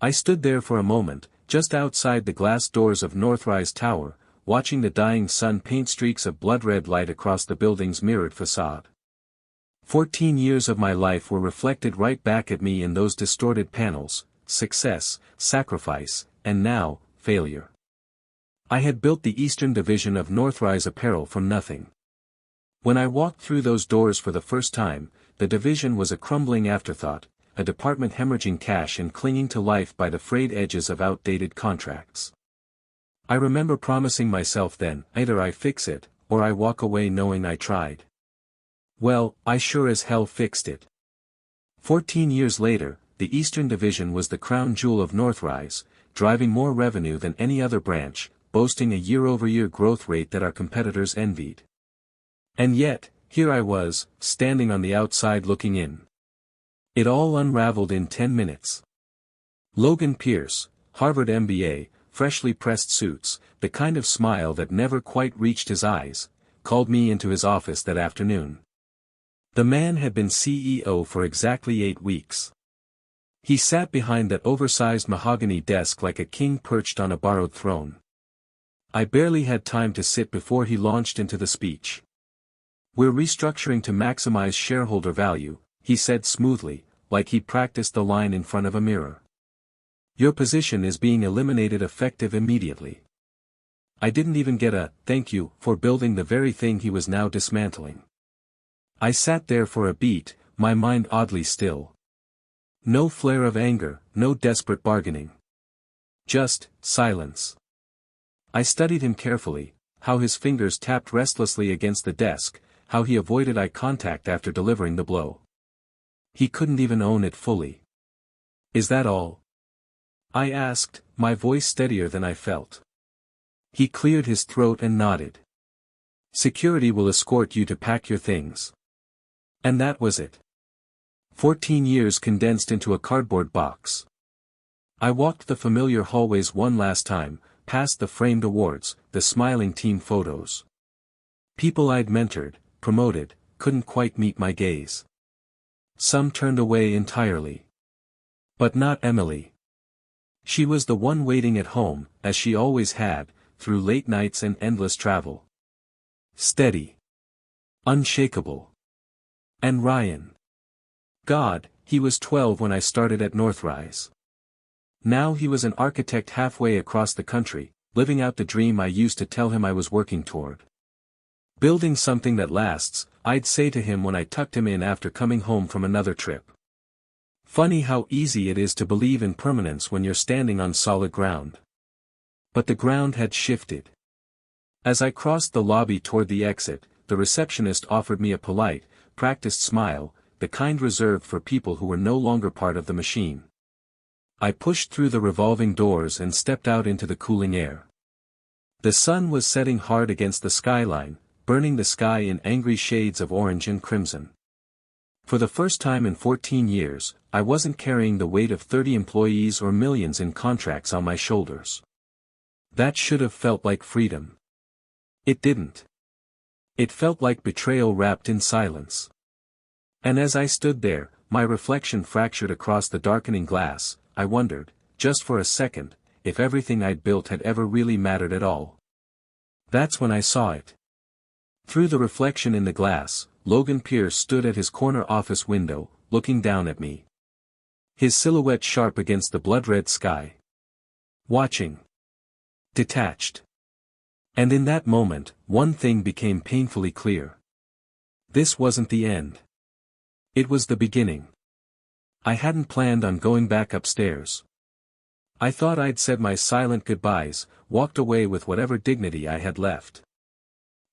I stood there for a moment, just outside the glass doors of Northrise Tower, watching the dying sun paint streaks of blood-red light across the building's mirrored facade. 14 years of my life were reflected right back at me in those distorted panels: success, sacrifice, and now, failure. I had built the Eastern Division of Northrise Apparel from nothing. When I walked through those doors for the first time, the division was a crumbling afterthought, a department hemorrhaging cash and clinging to life by the frayed edges of outdated contracts. I remember promising myself then, either I fix it, or I walk away knowing I tried. Well, I sure as hell fixed it. 14 years later, the Eastern Division was the crown jewel of Northrise, driving more revenue than any other branch, boasting a year-over-year growth rate that our competitors envied. And yet, here I was, standing on the outside looking in. It all unraveled in 10 minutes. Logan Pierce, Harvard MBA, freshly pressed suits, the kind of smile that never quite reached his eyes, called me into his office that afternoon. The man had been CEO for exactly 8 weeks. He sat behind that oversized mahogany desk like a king perched on a borrowed throne. I barely had time to sit before he launched into the speech. "We're restructuring to maximize shareholder value," he said smoothly, like he practiced the line in front of a mirror. "Your position is being eliminated effective immediately." I didn't even get a "thank you" for building the very thing he was now dismantling. I sat there for a beat, my mind oddly still. No flare of anger, no desperate bargaining. Just silence. I studied him carefully, how his fingers tapped restlessly against the desk, how he avoided eye contact after delivering the blow. He couldn't even own it fully. "Is that all?" I asked, my voice steadier than I felt. He cleared his throat and nodded. "Security will escort you to pack your things." And that was it. 14 years condensed into a cardboard box. I walked the familiar hallways one last time, past the framed awards, the smiling team photos. People I'd mentored, promoted, couldn't quite meet my gaze. Some turned away entirely. But not Emily. She was the one waiting at home, as she always had, through late nights and endless travel. Steady. Unshakable. And Ryan. God, he was 12 when I started at Northrise. Now he was an architect halfway across the country, living out the dream I used to tell him I was working toward. Building something that lasts, I'd say to him when I tucked him in after coming home from another trip. Funny how easy it is to believe in permanence when you're standing on solid ground. But the ground had shifted. As I crossed the lobby toward the exit, the receptionist offered me a polite, practiced smile, the kind reserved for people who were no longer part of the machine. I pushed through the revolving doors and stepped out into the cooling air. The sun was setting hard against the skyline, burning the sky in angry shades of orange and crimson. For the first time in 14 years, I wasn't carrying the weight of 30 employees or millions in contracts on my shoulders. That should have felt like freedom. It didn't. It felt like betrayal wrapped in silence. And as I stood there, my reflection fractured across the darkening glass, I wondered, just for a second, if everything I'd built had ever really mattered at all. That's when I saw it. Through the reflection in the glass, Logan Pierce stood at his corner office window, looking down at me. His silhouette sharp against the blood-red sky. Watching. Detached. And in that moment, one thing became painfully clear. This wasn't the end. It was the beginning. I hadn't planned on going back upstairs. I thought I'd said my silent goodbyes, walked away with whatever dignity I had left.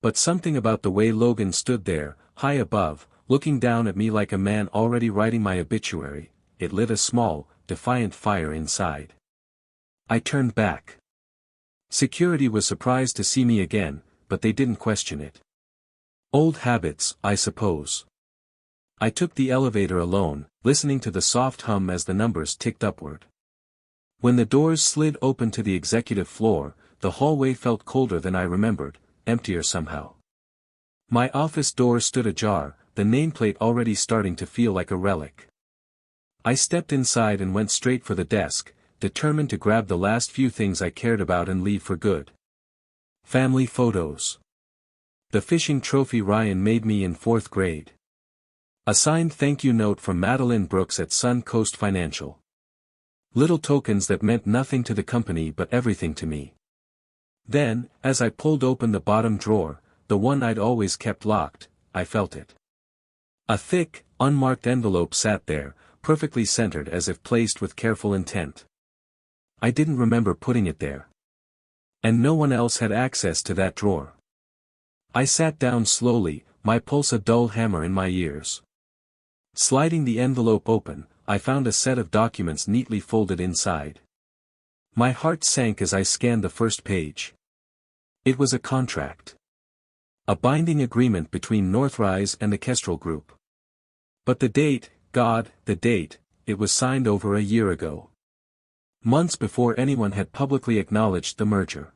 But something about the way Logan stood there, high above, looking down at me like a man already writing my obituary, it lit a small, defiant fire inside. I turned back. Security was surprised to see me again, but they didn't question it. Old habits, I suppose. I took the elevator alone, listening to the soft hum as the numbers ticked upward. When the doors slid open to the executive floor, the hallway felt colder than I remembered, emptier somehow. My office door stood ajar, the nameplate already starting to feel like a relic. I stepped inside and went straight for the desk, determined to grab the last few things I cared about and leave for good. Family photos. The fishing trophy Ryan made me in 4th grade. A signed thank you note from Madeline Brooks at Sun Coast Financial. Little tokens that meant nothing to the company but everything to me. Then, as I pulled open the bottom drawer, the one I'd always kept locked, I felt it. A thick, unmarked envelope sat there, perfectly centered as if placed with careful intent. I didn't remember putting it there. And no one else had access to that drawer. I sat down slowly, my pulse a dull hammer in my ears. Sliding the envelope open, I found a set of documents neatly folded inside. My heart sank as I scanned the first page. It was a contract. A binding agreement between Northrise and the Kestrel Group. But the date, God, the date, it was signed over a year ago. Months before anyone had publicly acknowledged the merger.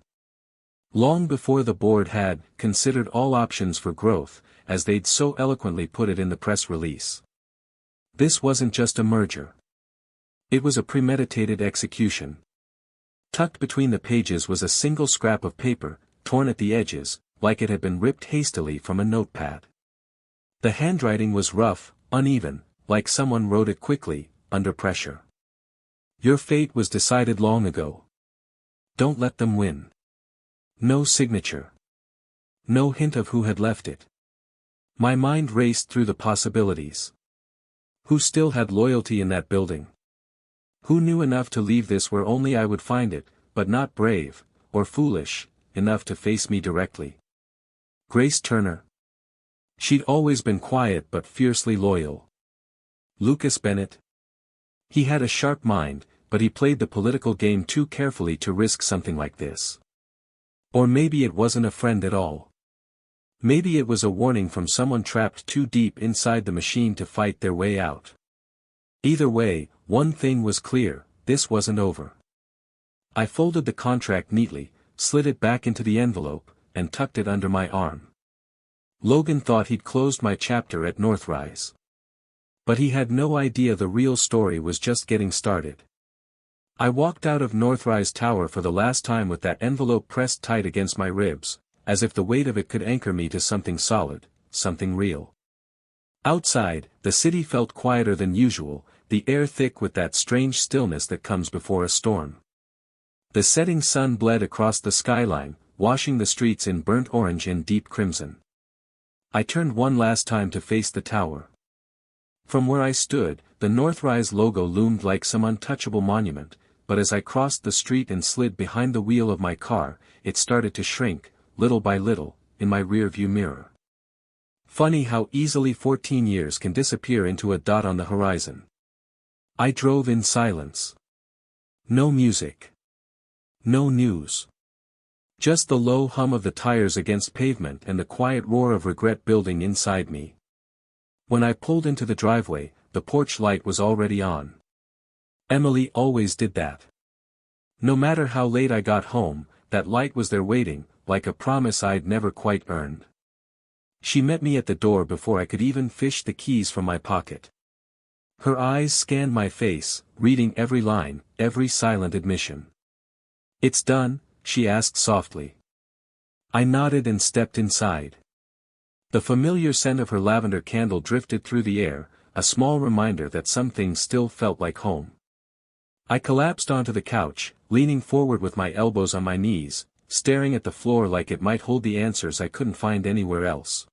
Long before the board had considered all options for growth, as they'd so eloquently put it in the press release. This wasn't just a merger. It was a premeditated execution. Tucked between the pages was a single scrap of paper, torn at the edges, like it had been ripped hastily from a notepad. The handwriting was rough, uneven, like someone wrote it quickly, under pressure. Your fate was decided long ago. Don't let them win. No signature. No hint of who had left it. My mind raced through the possibilities. Who still had loyalty in that building? Who knew enough to leave this where only I would find it, but not brave, or foolish, enough to face me directly? Grace Turner. She'd always been quiet but fiercely loyal. Lucas Bennett. He had a sharp mind, but he played the political game too carefully to risk something like this. Or maybe it wasn't a friend at all. Maybe it was a warning from someone trapped too deep inside the machine to fight their way out. Either way, one thing was clear, this wasn't over. I folded the contract neatly, slid it back into the envelope, and tucked it under my arm. Logan thought he'd closed my chapter at Northrise. But he had no idea the real story was just getting started. I walked out of Northrise Tower for the last time with that envelope pressed tight against my ribs, as if the weight of it could anchor me to something solid, something real. Outside, the city felt quieter than usual, the air thick with that strange stillness that comes before a storm. The setting sun bled across the skyline, washing the streets in burnt orange and deep crimson. I turned one last time to face the tower. From where I stood, the Northrise logo loomed like some untouchable monument, but as I crossed the street and slid behind the wheel of my car, it started to shrink, little by little, in my rearview mirror. Funny how easily 14 years can disappear into a dot on the horizon. I drove in silence. No music. No news. Just the low hum of the tires against pavement and the quiet roar of regret building inside me. When I pulled into the driveway, the porch light was already on. Emily always did that. No matter how late I got home, that light was there waiting, like a promise I'd never quite earned. She met me at the door before I could even fish the keys from my pocket. Her eyes scanned my face, reading every line, every silent admission. "It's done?" she asked softly. I nodded and stepped inside. The familiar scent of her lavender candle drifted through the air, a small reminder that some things still felt like home. I collapsed onto the couch, leaning forward with my elbows on my knees, staring at the floor like it might hold the answers I couldn't find anywhere else.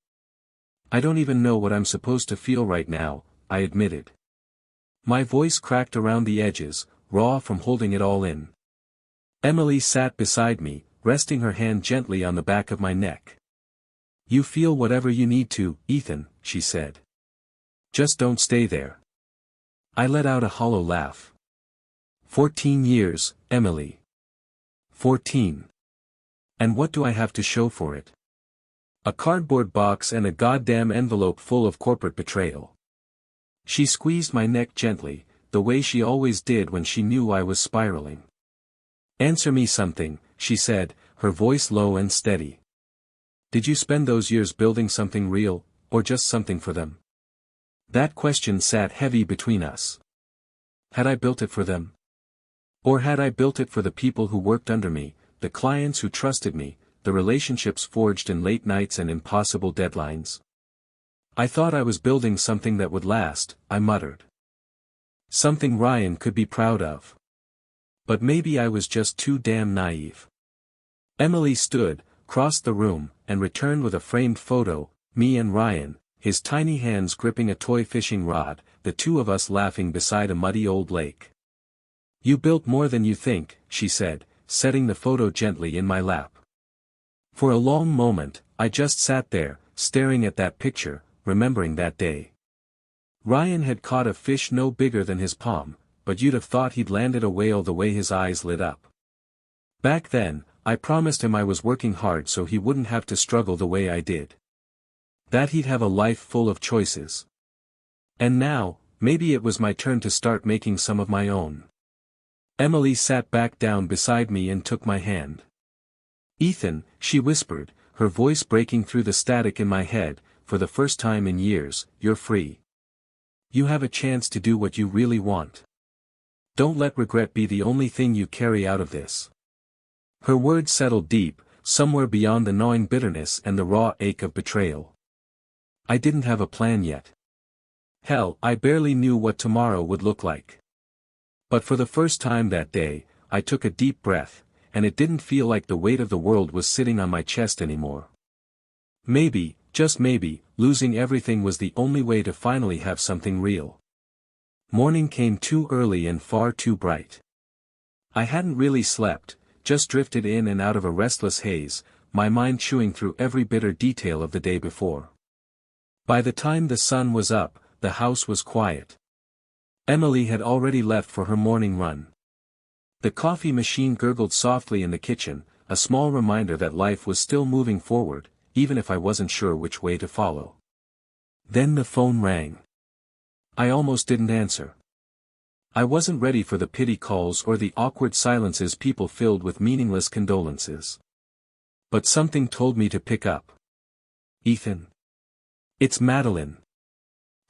"I don't even know what I'm supposed to feel right now," I admitted. My voice cracked around the edges, raw from holding it all in. Emily sat beside me, resting her hand gently on the back of my neck. "You feel whatever you need to, Ethan," she said. "Just don't stay there." I let out a hollow laugh. 14 years, Emily. 14. And what do I have to show for it? A cardboard box and a goddamn envelope full of corporate betrayal. She squeezed my neck gently, the way she always did when she knew I was spiraling. "Answer me something," she said, her voice low and steady. "Did you spend those years building something real, or just something for them?" That question sat heavy between us. Had I built it for them? Or had I built it for the people who worked under me, the clients who trusted me, the relationships forged in late nights and impossible deadlines? I thought I was building something that would last, I muttered. Something Ryan could be proud of. But maybe I was just too damn naive. Emily stood, crossed the room, and returned with a framed photo, me and Ryan, his tiny hands gripping a toy fishing rod, the two of us laughing beside a muddy old lake. "You built more than you think," she said, setting the photo gently in my lap. For a long moment, I just sat there, staring at that picture, remembering that day. Ryan had caught a fish no bigger than his palm, but you'd have thought he'd landed a whale the way his eyes lit up. Back then, I promised him I was working hard so he wouldn't have to struggle the way I did. That he'd have a life full of choices. And now, maybe it was my turn to start making some of my own. Emily sat back down beside me and took my hand. "Ethan," she whispered, her voice breaking through the static in my head, "for the first time in years, you're free. You have a chance to do what you really want. Don't let regret be the only thing you carry out of this." Her words settled deep, somewhere beyond the gnawing bitterness and the raw ache of betrayal. I didn't have a plan yet. Hell, I barely knew what tomorrow would look like. But for the first time that day, I took a deep breath, and it didn't feel like the weight of the world was sitting on my chest anymore. Maybe, just maybe, losing everything was the only way to finally have something real. Morning came too early and far too bright. I hadn't really slept, just drifted in and out of a restless haze, my mind chewing through every bitter detail of the day before. By the time the sun was up, the house was quiet. Emily had already left for her morning run. The coffee machine gurgled softly in the kitchen, a small reminder that life was still moving forward, even if I wasn't sure which way to follow. Then the phone rang. I almost didn't answer. I wasn't ready for the pity calls or the awkward silences people filled with meaningless condolences. But something told me to pick up. "Ethan. It's Madeline."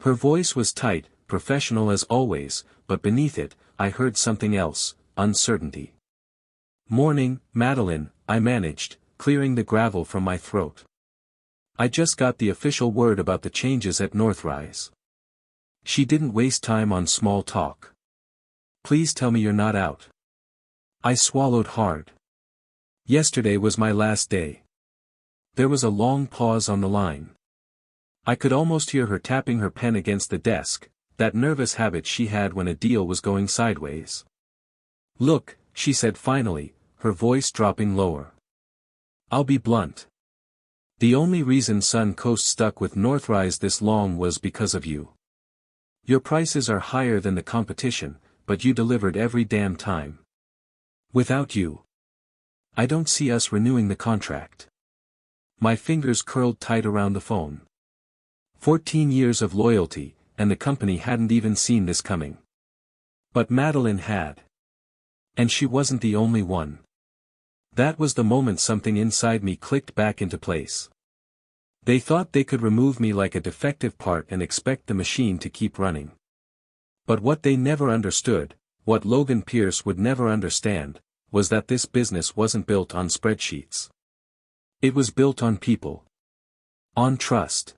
Her voice was tight, professional as always, but beneath it, I heard something else, uncertainty. "Morning, Madeline," I managed, clearing the gravel from my throat. "I just got the official word about the changes at Northrise." She didn't waste time on small talk. "Please tell me you're not out." I swallowed hard. Yesterday was my last day. There was a long pause on the line. I could almost hear her tapping her pen against the desk, that nervous habit she had when a deal was going sideways. "Look," she said finally, her voice dropping lower. "I'll be blunt. The only reason Sun Coast stuck with Northrise this long was because of you. Your prices are higher than the competition, but you delivered every damn time. Without you, I don't see us renewing the contract." My fingers curled tight around the phone. 14 years of loyalty, and the company hadn't even seen this coming. But Madeline had. And she wasn't the only one. That was the moment something inside me clicked back into place. They thought they could remove me like a defective part and expect the machine to keep running. But what they never understood, what Logan Pierce would never understand, was that this business wasn't built on spreadsheets. It was built on people. On trust.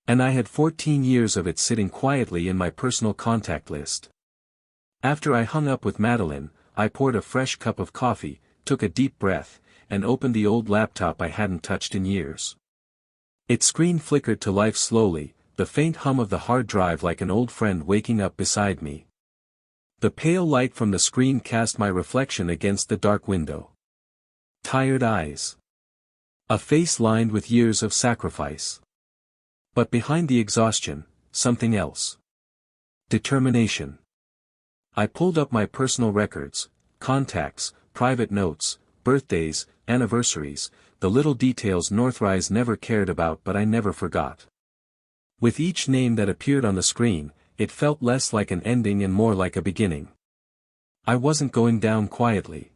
And I had 14 years of it sitting quietly in my personal contact list. After I hung up with Madeline, I poured a fresh cup of coffee, took a deep breath, and opened the old laptop I hadn't touched in years. Its screen flickered to life slowly, the faint hum of the hard drive like an old friend waking up beside me. The pale light from the screen cast my reflection against the dark window. Tired eyes. A face lined with years of sacrifice. But behind the exhaustion, something else. Determination. I pulled up my personal records, contacts, private notes, birthdays, anniversaries, the little details Northrise never cared about but I never forgot. With each name that appeared on the screen, it felt less like an ending and more like a beginning. I wasn't going down quietly.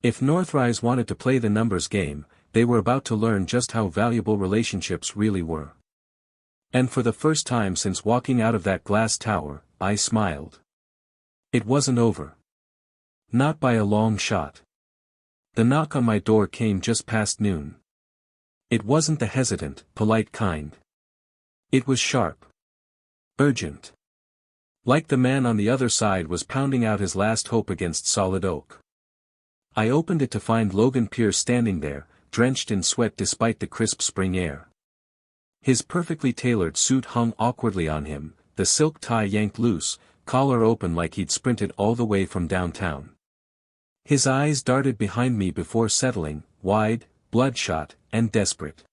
If Northrise wanted to play the numbers game, they were about to learn just how valuable relationships really were. And for the first time since walking out of that glass tower, I smiled. It wasn't over. Not by a long shot. The knock on my door came just past noon. It wasn't the hesitant, polite kind. It was sharp. Urgent. Like the man on the other side was pounding out his last hope against solid oak. I opened it to find Logan Pierce standing there, drenched in sweat despite the crisp spring air. His perfectly tailored suit hung awkwardly on him, the silk tie yanked loose, collar open like he'd sprinted all the way from downtown. His eyes darted behind me before settling, wide, bloodshot, and desperate.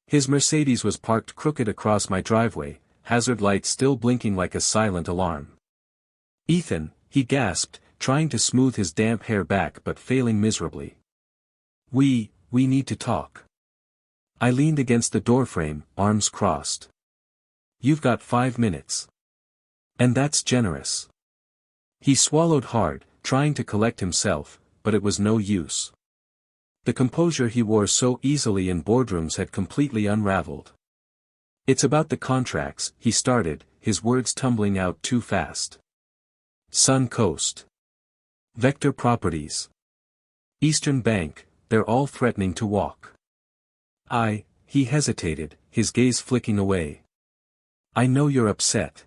His Mercedes was parked crooked across my driveway, hazard lights still blinking like a silent alarm. "Ethan," he gasped, trying to smooth his damp hair back but failing miserably. We need to talk." I leaned against the doorframe, arms crossed. "You've got 5 minutes. And that's generous." He swallowed hard, trying to collect himself, but it was no use. The composure he wore so easily in boardrooms had completely unraveled. "It's about the contracts," he started, his words tumbling out too fast. "Sun Coast. Vector Properties. Eastern Bank, they're all threatening to walk." He hesitated, his gaze flicking away. "I know you're upset.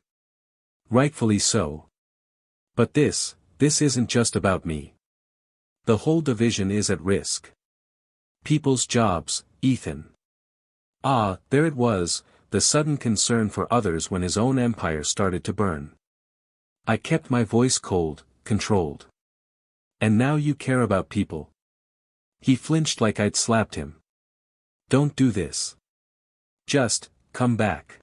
Rightfully so. But this isn't just about me. The whole division is at risk. People's jobs, Ethan." There it was, the sudden concern for others when his own empire started to burn. I kept my voice cold, controlled. "And now you care about people." He flinched like I'd slapped him. "Don't do this. Just, come back.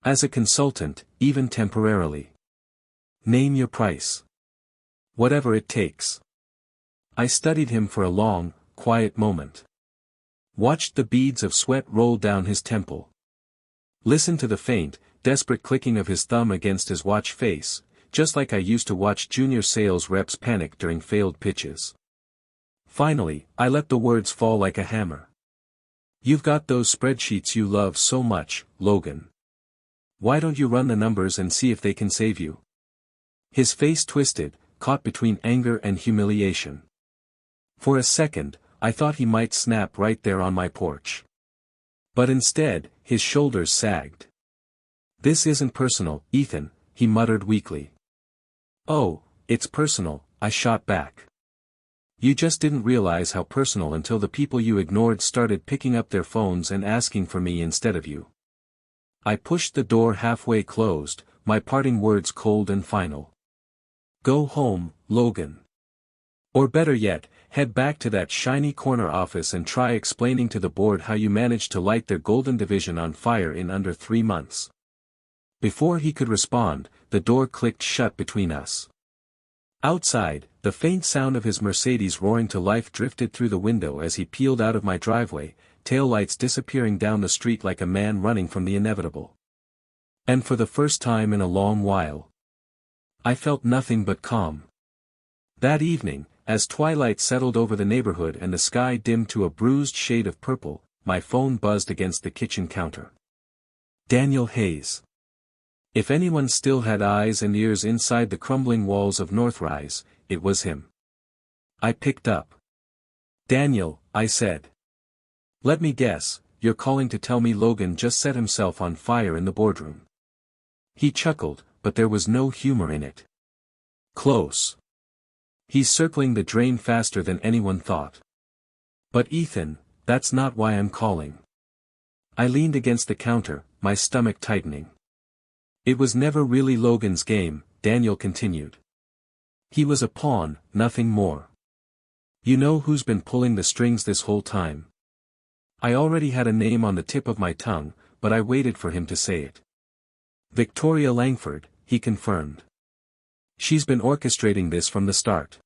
As a consultant, even temporarily. Name your price. Whatever it takes." I studied him for a long, quiet moment. Watched the beads of sweat roll down his temple. Listened to the faint, desperate clicking of his thumb against his watch face, just like I used to watch junior sales reps panic during failed pitches. Finally, I let the words fall like a hammer. "You've got those spreadsheets you love so much, Logan. Why don't you run the numbers and see if they can save you?" His face twisted, caught between anger and humiliation. For a second, I thought he might snap right there on my porch. But instead, his shoulders sagged. "This isn't personal, Ethan," he muttered weakly. "Oh, it's personal," I shot back. "You just didn't realize how personal until the people you ignored started picking up their phones and asking for me instead of you." I pushed the door halfway closed, my parting words cold and final. "Go home, Logan. Or better yet, head back to that shiny corner office and try explaining to the board how you managed to light their golden division on fire in under 3 months." Before he could respond, the door clicked shut between us. Outside, the faint sound of his Mercedes roaring to life drifted through the window as he peeled out of my driveway, taillights disappearing down the street like a man running from the inevitable. And for the first time in a long while, I felt nothing but calm. That evening, as twilight settled over the neighborhood and the sky dimmed to a bruised shade of purple, my phone buzzed against the kitchen counter. Daniel Hayes. If anyone still had eyes and ears inside the crumbling walls of Northrise, it was him. I picked up. "Daniel," I said. "Let me guess, you're calling to tell me Logan just set himself on fire in the boardroom." He chuckled, but there was no humor in it. "Close. He's circling the drain faster than anyone thought." "But Ethan, that's not why I'm calling." I leaned against the counter, my stomach tightening. "It was never really Logan's game," Daniel continued. "He was a pawn, nothing more. You know who's been pulling the strings this whole time?" I already had a name on the tip of my tongue, but I waited for him to say it. "Victoria Langford," he confirmed. "She's been orchestrating this from the start.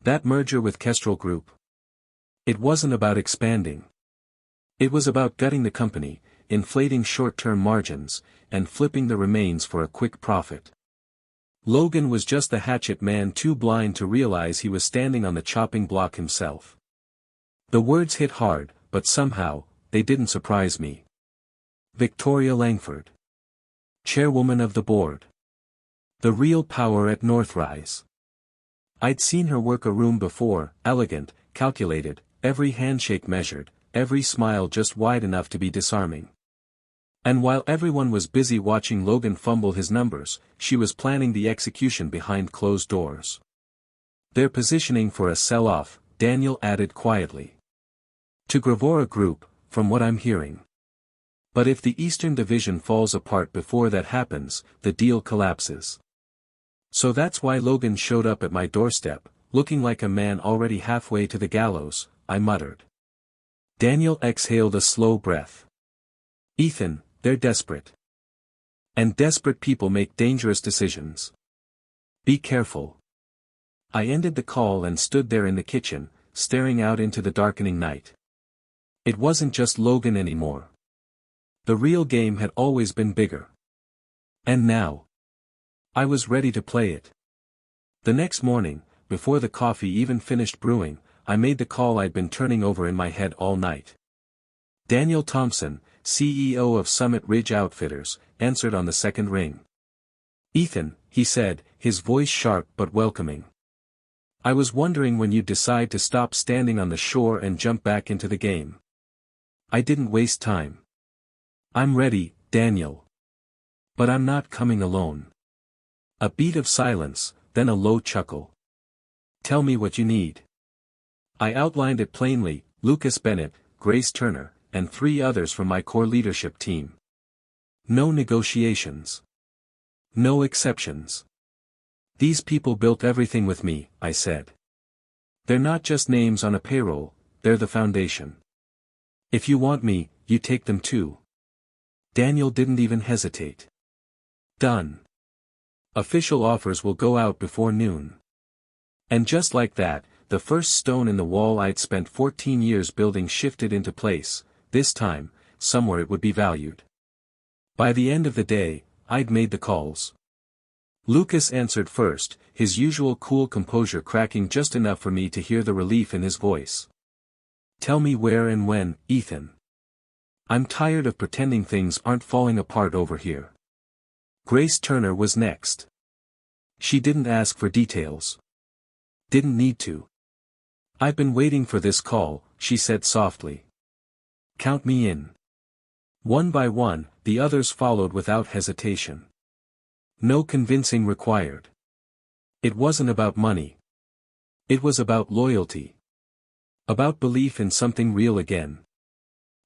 That merger with Kestrel Group. It wasn't about expanding. It was about gutting the company, inflating short-term margins, and flipping the remains for a quick profit. Logan was just the hatchet man too blind to realize he was standing on the chopping block himself." The words hit hard, but somehow, they didn't surprise me. Victoria Langford. Chairwoman of the board. The real power at Northrise. I'd seen her work a room before, elegant, calculated, every handshake measured, every smile just wide enough to be disarming. And while everyone was busy watching Logan fumble his numbers, she was planning the execution behind closed doors. "They're positioning for a sell-off," Daniel added quietly. "To Gravora Group, from what I'm hearing. But if the Eastern Division falls apart before that happens, the deal collapses. So that's why Logan showed up at my doorstep, looking like a man already halfway to the gallows," I muttered. Daniel exhaled a slow breath. "Ethan, they're desperate. And desperate people make dangerous decisions. Be careful." I ended the call and stood there in the kitchen, staring out into the darkening night. It wasn't just Logan anymore. The real game had always been bigger. And now, I was ready to play it. The next morning, before the coffee even finished brewing, I made the call I'd been turning over in my head all night. Daniel Thompson, CEO of Summit Ridge Outfitters, answered on the second ring. "Ethan," he said, his voice sharp but welcoming. "I was wondering when you'd decide to stop standing on the shore and jump back into the game." I didn't waste time. "I'm ready, Daniel. But I'm not coming alone." A beat of silence, then a low chuckle. "Tell me what you need." I outlined it plainly: Lucas Bennett, Grace Turner, and 3 others from my core leadership team. No negotiations. No exceptions. "These people built everything with me," I said. "They're not just names on a payroll, they're the foundation. If you want me, you take them too." Daniel didn't even hesitate. "Done. Official offers will go out before noon." And just like that, the first stone in the wall I'd spent 14 years building shifted into place. This time, somewhere it would be valued. By the end of the day, I'd made the calls. Lucas answered first, his usual cool composure cracking just enough for me to hear the relief in his voice. "Tell me where and when, Ethan. I'm tired of pretending things aren't falling apart over here." Grace Turner was next. She didn't ask for details. Didn't need to. "I've been waiting for this call," she said softly. "Count me in." One by one, the others followed without hesitation. No convincing required. It wasn't about money. It was about loyalty. About belief in something real again.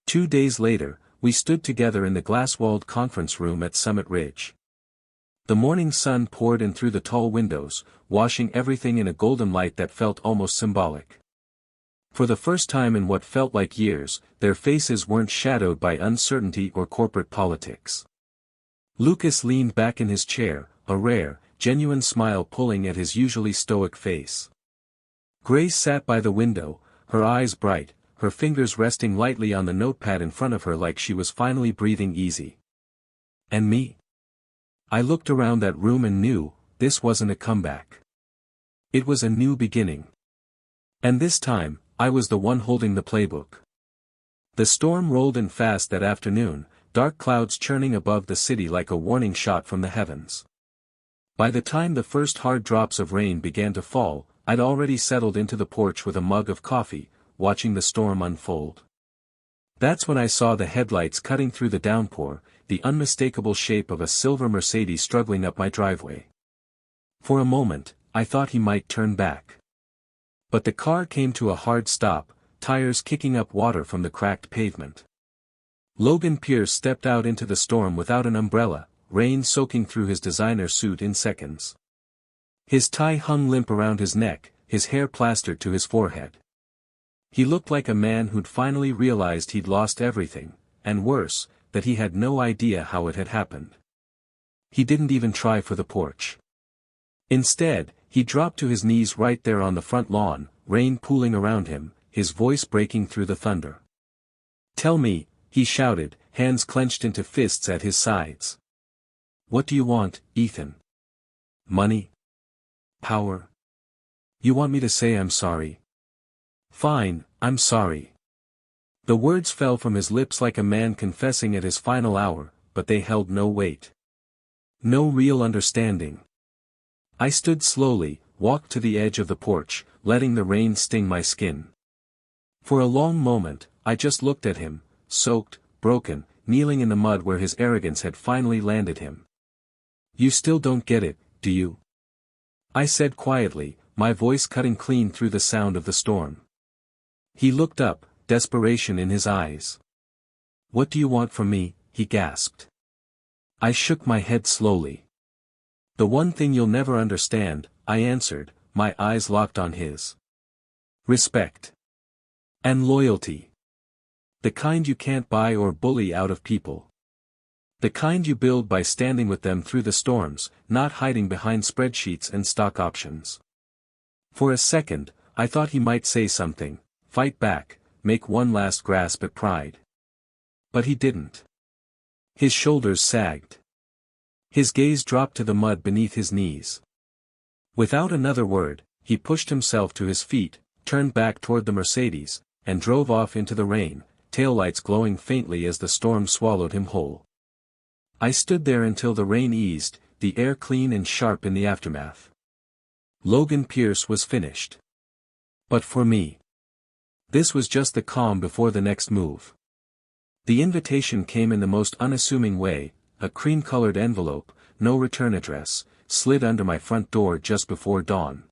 2 days later, we stood together in the glass-walled conference room at Summit Ridge. The morning sun poured in through the tall windows, washing everything in a golden light that felt almost symbolic. For the first time in what felt like years, their faces weren't shadowed by uncertainty or corporate politics. Lucas leaned back in his chair, a rare, genuine smile pulling at his usually stoic face. Grace sat by the window, her eyes bright, her fingers resting lightly on the notepad in front of her like she was finally breathing easy. And me? I looked around that room and knew, this wasn't a comeback. It was a new beginning. And this time, I was the one holding the playbook. The storm rolled in fast that afternoon, dark clouds churning above the city like a warning shot from the heavens. By the time the first hard drops of rain began to fall, I'd already settled into the porch with a mug of coffee, watching the storm unfold. That's when I saw the headlights cutting through the downpour, the unmistakable shape of a silver Mercedes struggling up my driveway. For a moment, I thought he might turn back. But the car came to a hard stop, tires kicking up water from the cracked pavement. Logan Pierce stepped out into the storm without an umbrella, rain soaking through his designer suit in seconds. His tie hung limp around his neck, his hair plastered to his forehead. He looked like a man who'd finally realized he'd lost everything, and worse, that he had no idea how it had happened. He didn't even try for the porch. Instead, he dropped to his knees right there on the front lawn, rain pooling around him, his voice breaking through the thunder. "Tell me," he shouted, hands clenched into fists at his sides. "What do you want, Ethan? Money? Power? You want me to say I'm sorry? Fine, I'm sorry." The words fell from his lips like a man confessing at his final hour, but they held no weight. No real understanding. I stood slowly, walked to the edge of the porch, letting the rain sting my skin. For a long moment, I just looked at him, soaked, broken, kneeling in the mud where his arrogance had finally landed him. "You still don't get it, do you?" I said quietly, my voice cutting clean through the sound of the storm. He looked up, desperation in his eyes. "What do you want from me?" he gasped. I shook my head slowly. "The one thing you'll never understand," I answered, my eyes locked on his. "Respect. And loyalty. The kind you can't buy or bully out of people. The kind you build by standing with them through the storms, not hiding behind spreadsheets and stock options." For a second, I thought he might say something, fight back, make one last grasp at pride. But he didn't. His shoulders sagged. His gaze dropped to the mud beneath his knees. Without another word, he pushed himself to his feet, turned back toward the Mercedes, and drove off into the rain, taillights glowing faintly as the storm swallowed him whole. I stood there until the rain eased, the air clean and sharp in the aftermath. Logan Pierce was finished. But for me, this was just the calm before the next move. The invitation came in the most unassuming way, a cream-colored envelope, no return address, slid under my front door just before dawn.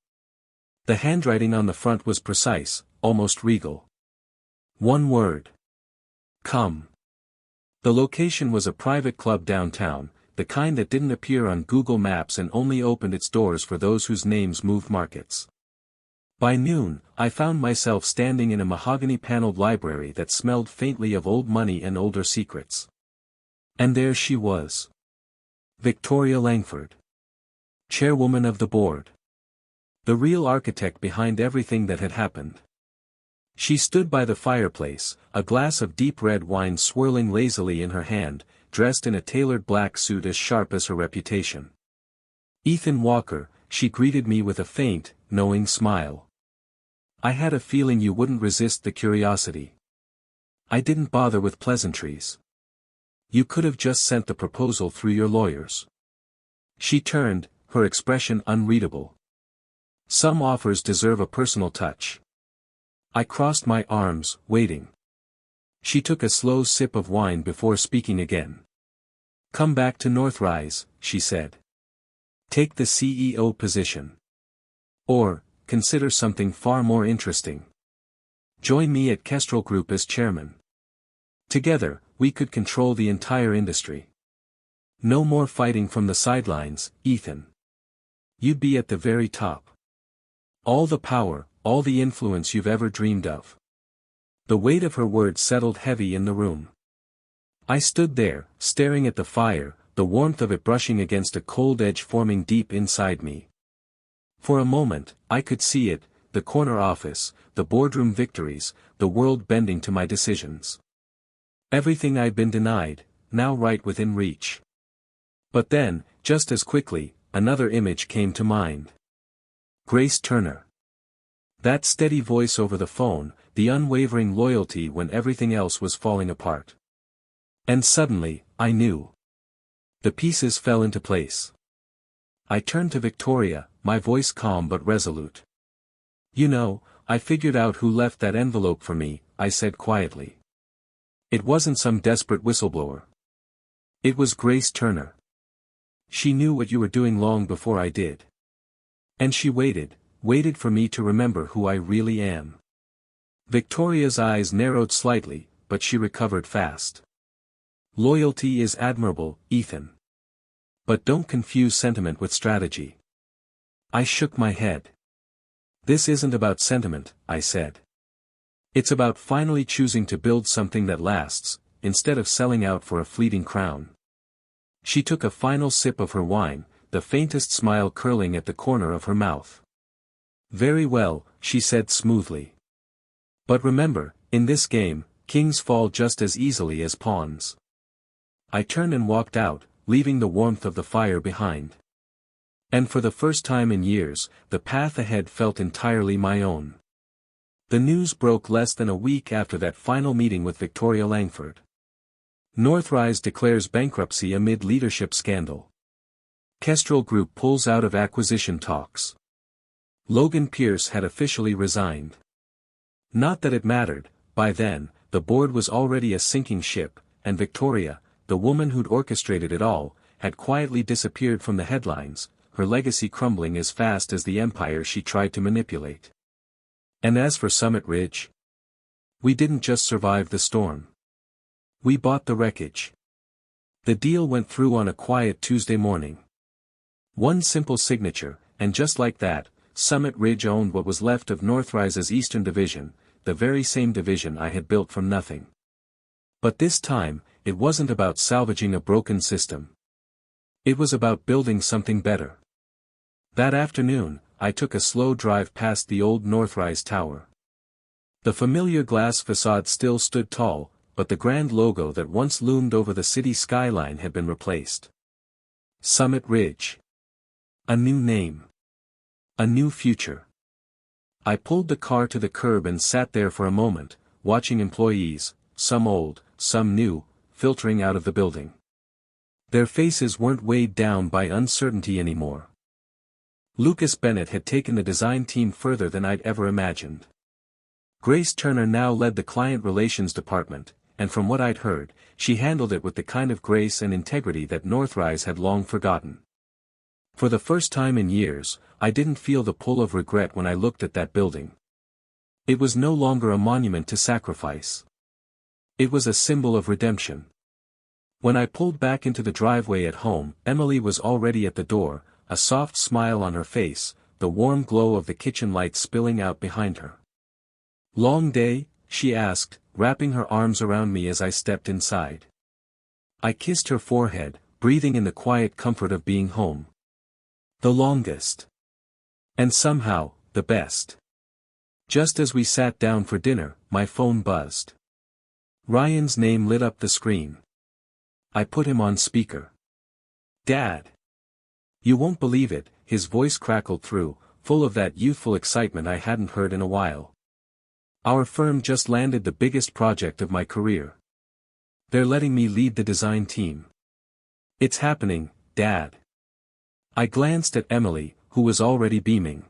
The handwriting on the front was precise, almost regal. One word. Come. The location was a private club downtown, the kind that didn't appear on Google Maps and only opened its doors for those whose names moved markets. By noon, I found myself standing in a mahogany-paneled library that smelled faintly of old money and older secrets. And there she was. Victoria Langford. Chairwoman of the board. The real architect behind everything that had happened. She stood by the fireplace, a glass of deep red wine swirling lazily in her hand, dressed in a tailored black suit as sharp as her reputation. "Ethan Walker," she greeted me with a faint, knowing smile. "I had a feeling you wouldn't resist the curiosity. I didn't bother with pleasantries. You could have just sent the proposal through your lawyers." She turned, her expression unreadable. "Some offers deserve a personal touch." I crossed my arms, waiting. She took a slow sip of wine before speaking again. "Come back to Northrise," she said. "Take the CEO position. Or, consider something far more interesting. Join me at Kestrel Group as chairman. Together, we could control the entire industry. No more fighting from the sidelines, Ethan. You'd be at the very top. All the power, all the influence you've ever dreamed of." The weight of her words settled heavy in the room. I stood there, staring at the fire, the warmth of it brushing against a cold edge forming deep inside me. For a moment, I could see it, the corner office, the boardroom victories, the world bending to my decisions. Everything I'd been denied, now right within reach. But then, just as quickly, another image came to mind. Grace Turner. That steady voice over the phone, the unwavering loyalty when everything else was falling apart. And suddenly, I knew. The pieces fell into place. I turned to Victoria, my voice calm but resolute. "You know, I figured out who left that envelope for me," I said quietly. "It wasn't some desperate whistleblower. It was Grace Turner. She knew what you were doing long before I did. And she waited for me to remember who I really am." Victoria's eyes narrowed slightly, but she recovered fast. "Loyalty is admirable, Ethan. But don't confuse sentiment with strategy." I shook my head. "This isn't about sentiment," I said. "It's about finally choosing to build something that lasts, instead of selling out for a fleeting crown." She took a final sip of her wine, the faintest smile curling at the corner of her mouth. "Very well," she said smoothly. "But remember, in this game, kings fall just as easily as pawns." I turned and walked out, leaving the warmth of the fire behind. And for the first time in years, the path ahead felt entirely my own. The news broke less than a week after that final meeting with Victoria Langford. Northrise declares bankruptcy amid leadership scandal. Kestrel Group pulls out of acquisition talks. Logan Pierce had officially resigned. Not that it mattered, by then, the board was already a sinking ship, and Victoria, the woman who'd orchestrated it all, had quietly disappeared from the headlines, her legacy crumbling as fast as the empire she tried to manipulate. And as for Summit Ridge, we didn't just survive the storm. We bought the wreckage. The deal went through on a quiet Tuesday morning. One simple signature, and just like that, Summit Ridge owned what was left of Northrise's Eastern Division, the very same division I had built from nothing. But this time, it wasn't about salvaging a broken system. It was about building something better. That afternoon, I took a slow drive past the old Northrise Tower. The familiar glass facade still stood tall, but the grand logo that once loomed over the city skyline had been replaced. Summit Ridge. A new name. A new future. I pulled the car to the curb and sat there for a moment, watching employees, some old, some new, filtering out of the building. Their faces weren't weighed down by uncertainty anymore. Lucas Bennett had taken the design team further than I'd ever imagined. Grace Turner now led the client relations department, and from what I'd heard, she handled it with the kind of grace and integrity that Northrise had long forgotten. For the first time in years, I didn't feel the pull of regret when I looked at that building. It was no longer a monument to sacrifice. It was a symbol of redemption. When I pulled back into the driveway at home, Emily was already at the door, a soft smile on her face, the warm glow of the kitchen light spilling out behind her. "Long day?" she asked, wrapping her arms around me as I stepped inside. I kissed her forehead, breathing in the quiet comfort of being home. The longest. And somehow, the best. Just as we sat down for dinner, my phone buzzed. Ryan's name lit up the screen. I put him on speaker. "Dad." "You won't believe it," his voice crackled through, full of that youthful excitement I hadn't heard in a while. "Our firm just landed the biggest project of my career. They're letting me lead the design team. It's happening, Dad." I glanced at Emily, who was already beaming.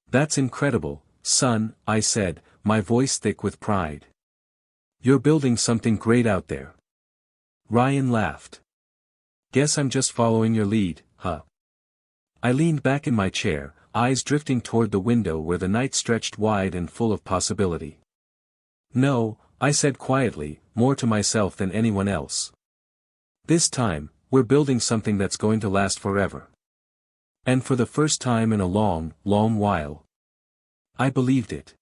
"That's incredible, son," I said, my voice thick with pride. "You're building something great out there." Ryan laughed. "Guess I'm just following your lead, huh?" I leaned back in my chair, eyes drifting toward the window where the night stretched wide and full of possibility. "No," I said quietly, more to myself than anyone else. "This time, we're building something that's going to last forever." And for the first time in a long, long while, I believed it.